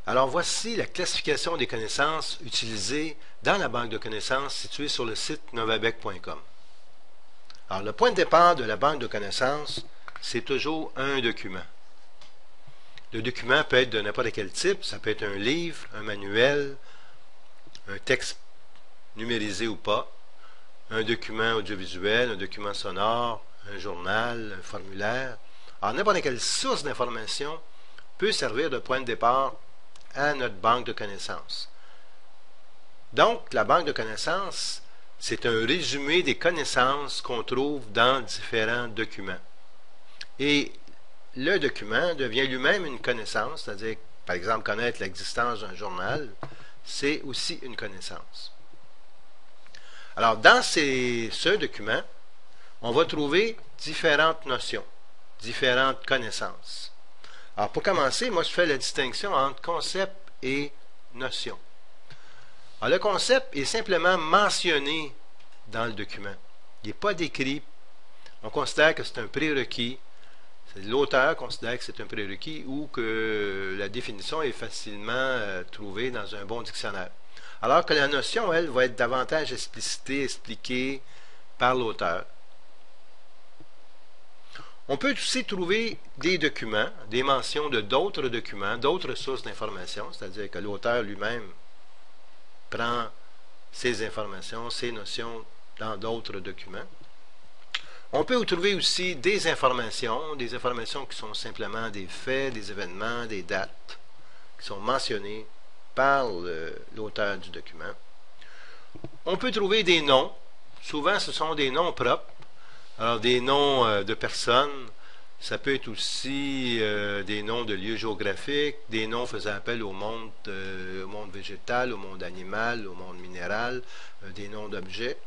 Alors voici la classification des connaissances utilisées dans la banque de connaissances située sur le site novabec.com. Alors le point de départ de la banque de connaissances, c'est toujours un document. Le document peut être de n'importe quel type, ça peut être un livre, un manuel, un texte numérisé ou pas, un document audiovisuel, un document sonore, un journal, un formulaire. Alors n'importe quelle source d'information peut servir de point de départ à notre banque de connaissances. Donc, la banque de connaissances, c'est un résumé des connaissances qu'on trouve dans différents documents. Et le document devient lui-même une connaissance, c'est-à-dire, par exemple, connaître l'existence d'un journal, c'est aussi une connaissance. Alors, dans ce document, on va trouver différentes notions, différentes connaissances. Alors, pour commencer, moi, je fais la distinction entre concept et notion. Alors, le concept est simplement mentionné dans le document. Il n'est pas décrit. On considère que c'est un prérequis. L'auteur considère que c'est un prérequis ou que la définition est facilement trouvée dans un bon dictionnaire. Alors que la notion, elle, va être davantage explicitée, expliquée par l'auteur. On peut aussi trouver des documents, des mentions de d'autres documents, d'autres sources d'informations, c'est-à-dire que l'auteur lui-même prend ces informations, ces notions dans d'autres documents. On peut trouver aussi des informations qui sont simplement des faits, des événements, des dates, qui sont mentionnés par l'auteur du document. On peut trouver des noms. Souvent, ce sont des noms propres. Alors, des noms de personnes, ça peut être aussi des noms de lieux géographiques, des noms faisant appel au monde végétal, au monde animal, au monde minéral, des noms d'objets.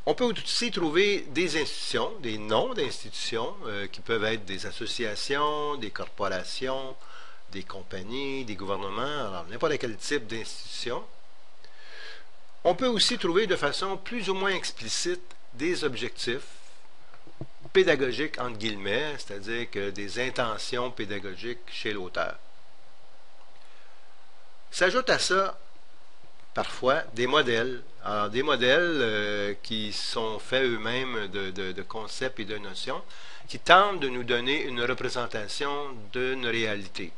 On peut aussi trouver des institutions, des noms d'institutions qui peuvent être des associations, des corporations, des compagnies, des gouvernements, alors n'importe quel type d'institution. On peut aussi trouver de façon plus ou moins explicite des objectifs pédagogiques entre guillemets, c'est-à-dire que des intentions pédagogiques chez l'auteur. S'ajoute à ça parfois des modèles. Alors, des modèles qui sont faits eux-mêmes de concepts et de notions qui tentent de nous donner une représentation d'une réalité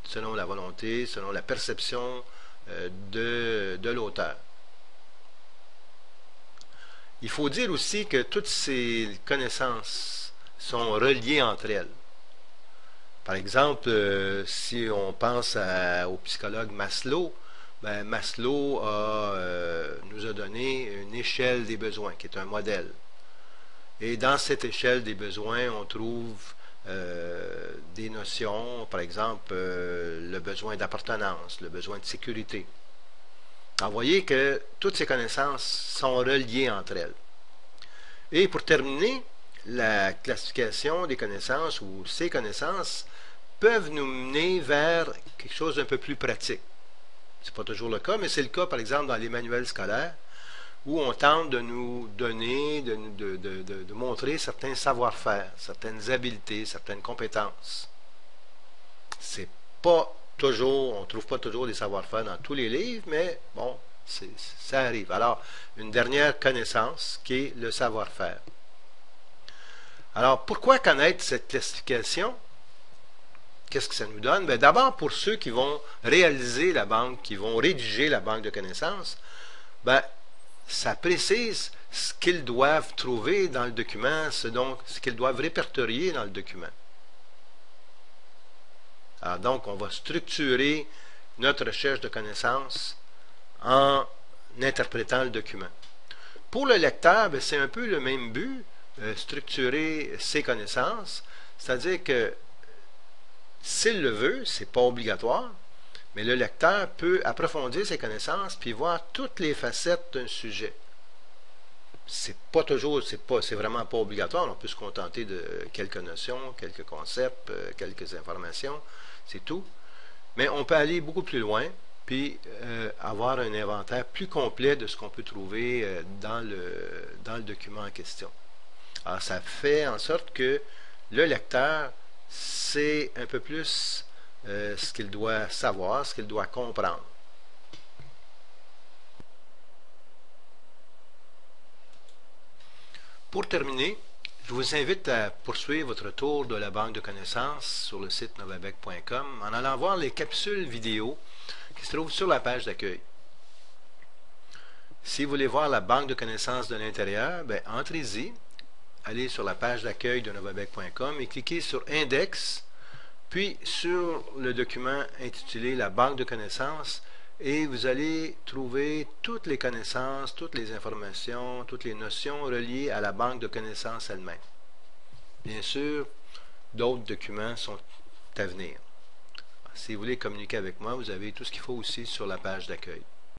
selon la volonté, selon la perception de l'auteur. Il faut dire aussi que toutes ces connaissances sont reliées entre elles. Par exemple, si on pense au psychologue Maslow, ben Maslow nous a donné une échelle des besoins, qui est un modèle. Et dans cette échelle des besoins, on trouve des notions, par exemple, le besoin d'appartenance, le besoin de sécurité. Alors, vous voyez que toutes ces connaissances sont reliées entre elles. Et pour terminer, la classification des connaissances ou ces connaissances peuvent nous mener vers quelque chose d'un peu plus pratique. Ce n'est pas toujours le cas, mais c'est le cas, par exemple, dans les manuels scolaires, où on tente de nous donner, de montrer certains savoir-faire, certaines habiletés, certaines compétences. C'est pas toujours, on ne trouve pas toujours des savoir-faire dans tous les livres, mais bon, ça arrive. Alors, une dernière connaissance qui est le savoir-faire. Alors, pourquoi connaître cette classification? Qu'est-ce que ça nous donne? Bien, d'abord, pour ceux qui vont réaliser la banque, qui vont rédiger la banque de connaissances, ben, ça précise ce qu'ils doivent trouver dans le document, ce qu'ils doivent répertorier dans le document. Alors, donc, on va structurer notre recherche de connaissances en interprétant le document. Pour le lecteur, c'est un peu le même but, structurer ses connaissances, c'est-à-dire que s'il le veut, c'est pas obligatoire, mais le lecteur peut approfondir ses connaissances puis voir toutes les facettes d'un sujet. C'est pas toujours, c'est vraiment pas obligatoire. On peut se contenter de quelques notions, quelques concepts, quelques informations, c'est tout. Mais on peut aller beaucoup plus loin puis avoir un inventaire plus complet de ce qu'on peut trouver dans le document en question. Alors, ça fait en sorte que le lecteur sait un peu plus ce qu'il doit savoir, ce qu'il doit comprendre. Pour terminer, je vous invite à poursuivre votre tour de la banque de connaissances sur le site novabec.com en allant voir les capsules vidéo qui se trouvent sur la page d'accueil. Si vous voulez voir la banque de connaissances de l'intérieur, entrez-y, allez sur la page d'accueil de novabec.com et cliquez sur Index, puis sur le document intitulé La banque de connaissances, et vous allez trouver toutes les connaissances, toutes les informations, toutes les notions reliées à la banque de connaissances elle-même. Bien sûr, d'autres documents sont à venir. Si vous voulez communiquer avec moi, vous avez tout ce qu'il faut aussi sur la page d'accueil.